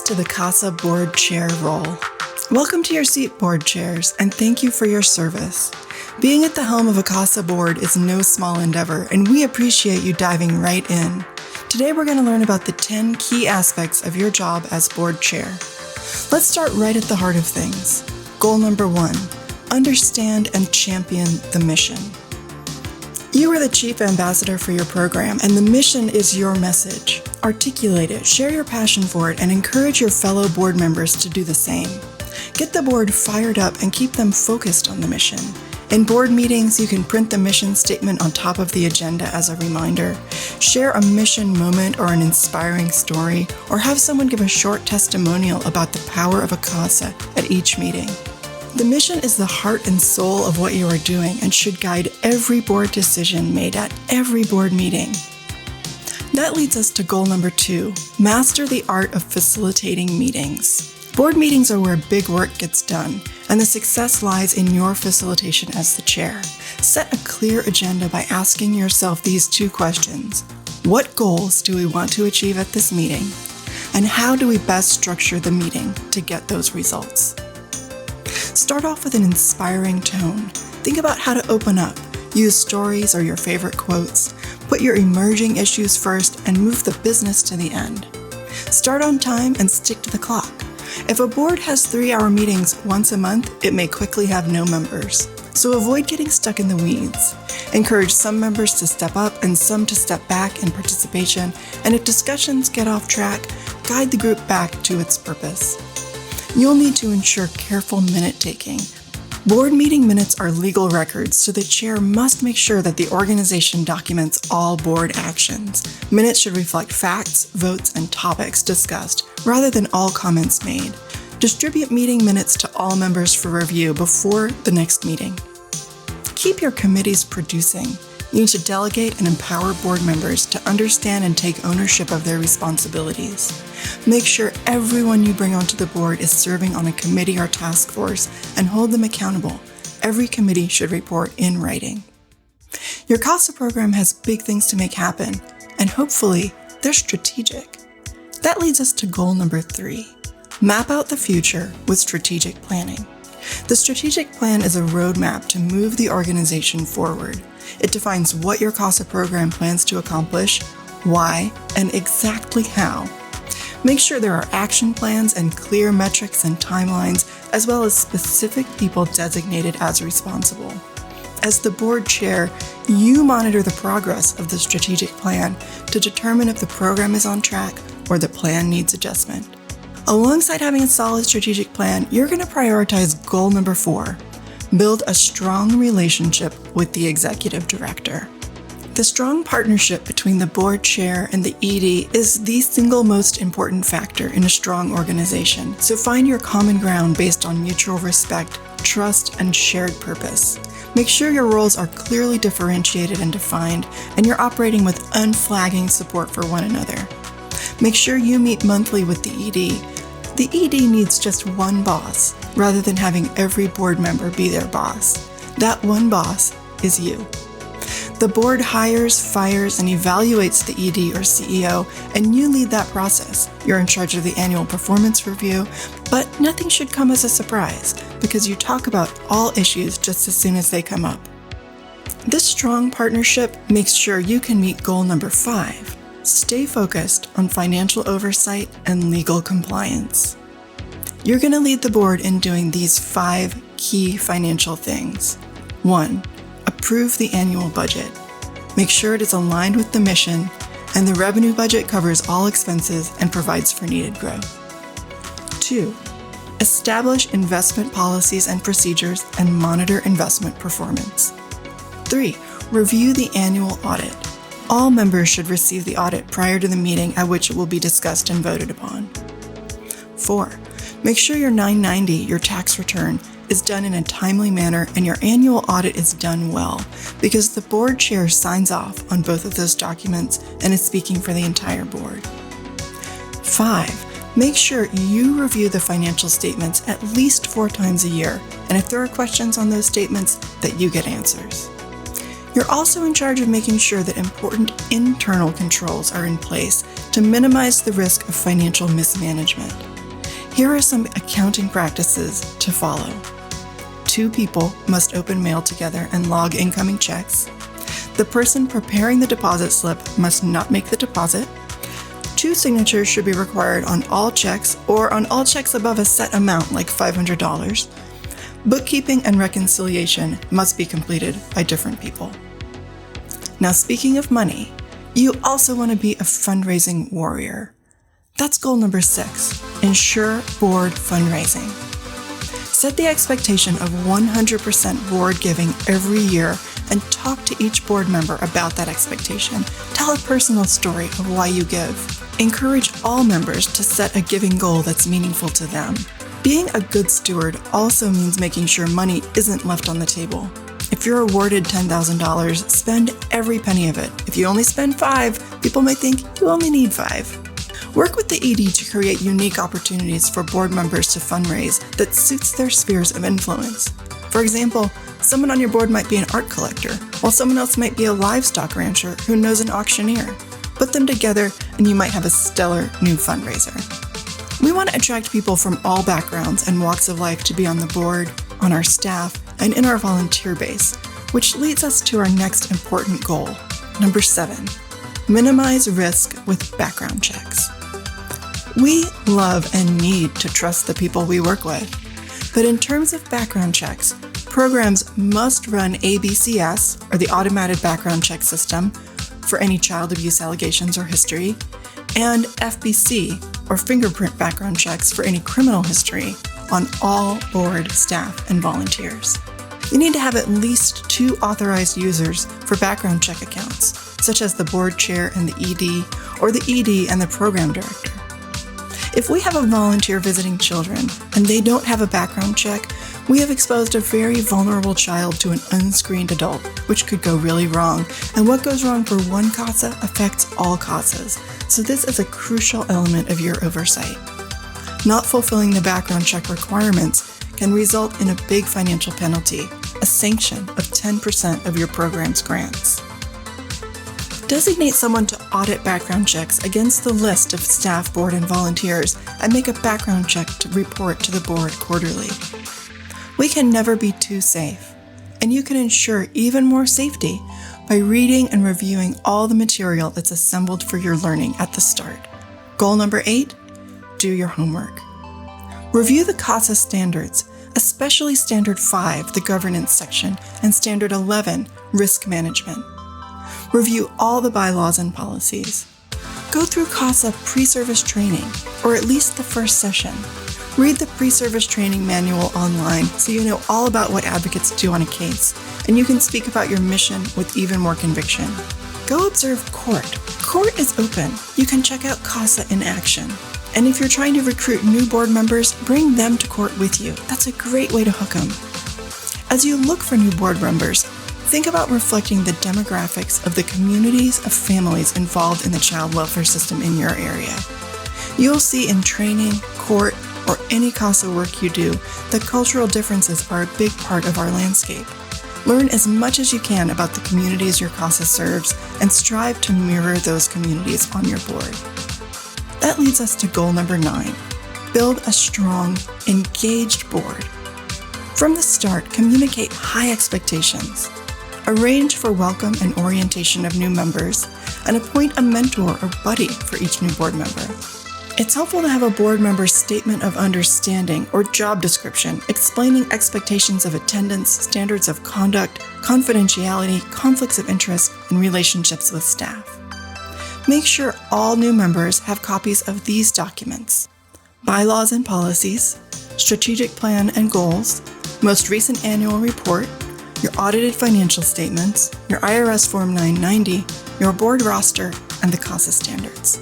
to the CASA Board Chair role. Welcome to your seat, Board Chairs, and thank you for your service. Being at the helm of a CASA board is no small endeavor, and we appreciate you diving right in. Today we're going to learn about the 10 key aspects of your job as Board Chair. Let's start right at the heart of things. Goal number 1, understand and champion the mission. You are the chief ambassador for your program, and the mission is your message. Articulate it, share your passion for it, and encourage your fellow board members to do the same. Get the board fired up and keep them focused on the mission. In board meetings, you can print the mission statement on top of the agenda as a reminder, share a mission moment or an inspiring story, or have someone give a short testimonial about the power of a CASA at each meeting. The mission is the heart and soul of what you are doing and should guide every board decision made at every board meeting. That leads us to goal number 2, master the art of facilitating meetings. Board meetings are where big work gets done, and the success lies in your facilitation as the chair. Set a clear agenda by asking yourself these 2 questions. What goals do we want to achieve at this meeting? And how do we best structure the meeting to get those results? Start off with an inspiring tone. Think about how to open up. Use stories or your favorite quotes. Put your emerging issues first and move the business to the end. Start on time and stick to the clock. If a board has 3-hour meetings once a month, it may quickly have no members. So avoid getting stuck in the weeds. Encourage some members to step up and some to step back in participation, and if discussions get off track, guide the group back to its purpose. You'll need to ensure careful minute-taking. Board meeting minutes are legal records, so the chair must make sure that the organization documents all board actions. Minutes should reflect facts, votes, and topics discussed, rather than all comments made. Distribute meeting minutes to all members for review before the next meeting. Keep your committees producing. You need to delegate and empower board members to understand and take ownership of their responsibilities. Make sure everyone you bring onto the board is serving on a committee or task force and hold them accountable. Every committee should report in writing. Your CASA program has big things to make happen, and hopefully they're strategic. That leads us to goal number 3. Map out the future with strategic planning. The strategic plan is a roadmap to move the organization forward. It defines what your CASA program plans to accomplish, why, and exactly how. Make sure there are action plans and clear metrics and timelines, as well as specific people designated as responsible. As the board chair, you monitor the progress of the strategic plan to determine if the program is on track or the plan needs adjustment. Alongside having a solid strategic plan, you're going to prioritize goal number 4. Build a strong relationship with the executive director. The strong partnership between the board chair and the ED is the single most important factor in a strong organization, so find your common ground based on mutual respect, trust, and shared purpose. Make sure your roles are clearly differentiated and defined, and you're operating with unflagging support for one another. Make sure you meet monthly with the ED. The ED needs just one boss, rather than having every board member be their boss. That one boss is you. The board hires, fires, and evaluates the ED or CEO, and you lead that process. You're in charge of the annual performance review, but nothing should come as a surprise because you talk about all issues just as soon as they come up. This strong partnership makes sure you can meet goal number 5. Stay focused on financial oversight and legal compliance. You're going to lead the board in doing these 5 key financial things. 1. Approve the annual budget. Make sure it is aligned with the mission, and the revenue budget covers all expenses and provides for needed growth. 2. Establish investment policies and procedures and monitor investment performance. 3. Review the annual audit. All members should receive the audit prior to the meeting at which it will be discussed and voted upon. 4. Make sure your 990, your tax return, is done in a timely manner and your annual audit is done well, because the board chair signs off on both of those documents and is speaking for the entire board. 5. Make sure you review the financial statements at least 4 times a year, and if there are questions on those statements, that you get answers. You're also in charge of making sure that important internal controls are in place to minimize the risk of financial mismanagement. Here are some accounting practices to follow. 2 people must open mail together and log incoming checks. The person preparing the deposit slip must not make the deposit. 2 signatures should be required on all checks or on all checks above a set amount like $500. Bookkeeping and reconciliation must be completed by different people. Now, speaking of money, you also want to be a fundraising warrior. That's goal number 6, ensure board fundraising. Set the expectation of 100% board giving every year and talk to each board member about that expectation. Tell a personal story of why you give. Encourage all members to set a giving goal that's meaningful to them. Being a good steward also means making sure money isn't left on the table. If you're awarded $10,000, spend every penny of it. If you only spend $5, people might think you only need $5. Work with the ED to create unique opportunities for board members to fundraise that suits their spheres of influence. For example, someone on your board might be an art collector, while someone else might be a livestock rancher who knows an auctioneer. Put them together and you might have a stellar new fundraiser. We want to attract people from all backgrounds and walks of life to be on the board, on our staff, and in our volunteer base, which leads us to our next important goal. Number 7, minimize risk with background checks. We love and need to trust the people we work with. But in terms of background checks, programs must run ABCS, or the Automated Background Check System, for any child abuse allegations or history, and FBC, or fingerprint background checks for any criminal history, on all board staff and volunteers. You need to have at least 2 authorized users for background check accounts, such as the board chair and the ED, or the ED and the program director. If we have a volunteer visiting children and they don't have a background check, we have exposed a very vulnerable child to an unscreened adult, which could go really wrong. And what goes wrong for one CASA affects all CASAs. So this is a crucial element of your oversight. Not fulfilling the background check requirements can result in a big financial penalty, a sanction of 10% of your program's grants. Designate someone to audit background checks against the list of staff, board, and volunteers, and make a background check to report to the board quarterly. We can never be too safe, and you can ensure even more safety by reading and reviewing all the material that's assembled for your learning at the start. Goal number 8, do your homework. Review the CASA standards, especially Standard 5, the governance section, and Standard 11, risk management. Review all the bylaws and policies. Go through CASA pre-service training, or at least the first session. Read the pre-service training manual online so you know all about what advocates do on a case, and you can speak about your mission with even more conviction. Go observe court. Court is open. You can check out CASA in action. And if you're trying to recruit new board members, bring them to court with you. That's a great way to hook them. As you look for new board members, think about reflecting the demographics of the communities of families involved in the child welfare system in your area. You'll see in training, court, or any CASA work you do that cultural differences are a big part of our landscape. Learn as much as you can about the communities your CASA serves and strive to mirror those communities on your board. That leads us to goal number 9. Build a strong, engaged board. From the start, communicate high expectations. Arrange for welcome and orientation of new members, and appoint a mentor or buddy for each new board member. It's helpful to have a board member's statement of understanding or job description explaining expectations of attendance, standards of conduct, confidentiality, conflicts of interest, and relationships with staff. Make sure all new members have copies of these documents: bylaws and policies, strategic plan and goals, most recent annual report, your audited financial statements, your IRS Form 990, your board roster, and the CASA standards.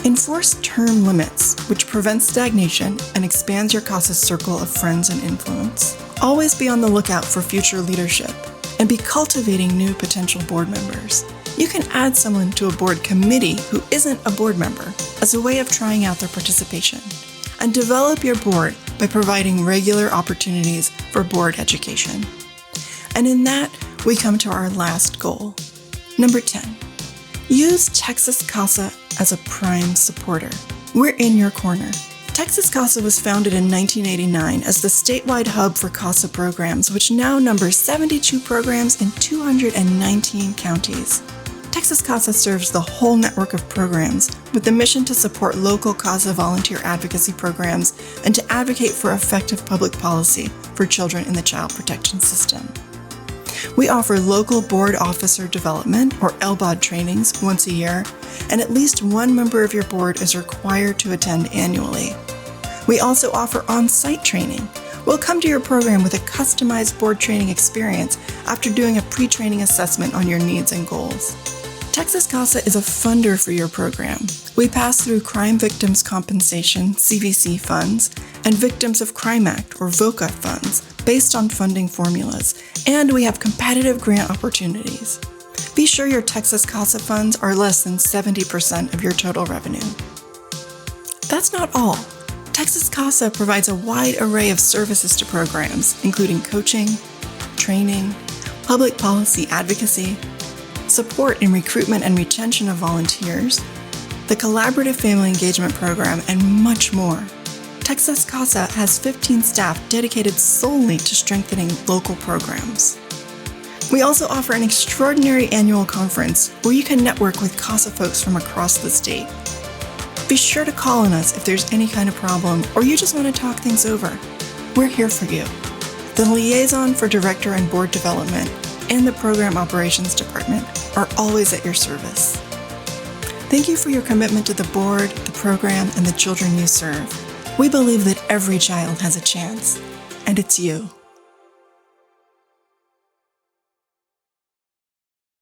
Enforce term limits, which prevents stagnation and expands your CASA's circle of friends and influence. Always be on the lookout for future leadership and be cultivating new potential board members. You can add someone to a board committee who isn't a board member as a way of trying out their participation. And develop your board by providing regular opportunities for board education. And in that, we come to our last goal. Number 10, use Texas CASA as a prime supporter. We're in your corner. Texas CASA was founded in 1989 as the statewide hub for CASA programs, which now numbers 72 programs in 219 counties. Texas CASA serves the whole network of programs with the mission to support local CASA volunteer advocacy programs and to advocate for effective public policy for children in the child protection system. We offer local board officer development, or LBOD trainings, once a year, and at least one member of your board is required to attend annually. We also offer on-site training. We'll come to your program with a customized board training experience after doing a pre-training assessment on your needs and goals. Texas CASA is a funder for your program. We pass through Crime Victims Compensation, CVC funds, and Victims of Crime Act, or VOCA funds, based on funding formulas, and we have competitive grant opportunities. Be sure your Texas CASA funds are less than 70% of your total revenue. That's not all. Texas CASA provides a wide array of services to programs, including coaching, training, public policy advocacy, support in recruitment and retention of volunteers, the Collaborative Family Engagement Program, and much more. Texas CASA has 15 staff dedicated solely to strengthening local programs. We also offer an extraordinary annual conference where you can network with CASA folks from across the state. Be sure to call on us if there's any kind of problem or you just want to talk things over. We're here for you. The liaison for director and board development and the program operations department are always at your service. Thank you for your commitment to the board, the program, and the children you serve. We believe that every child has a chance, and it's you.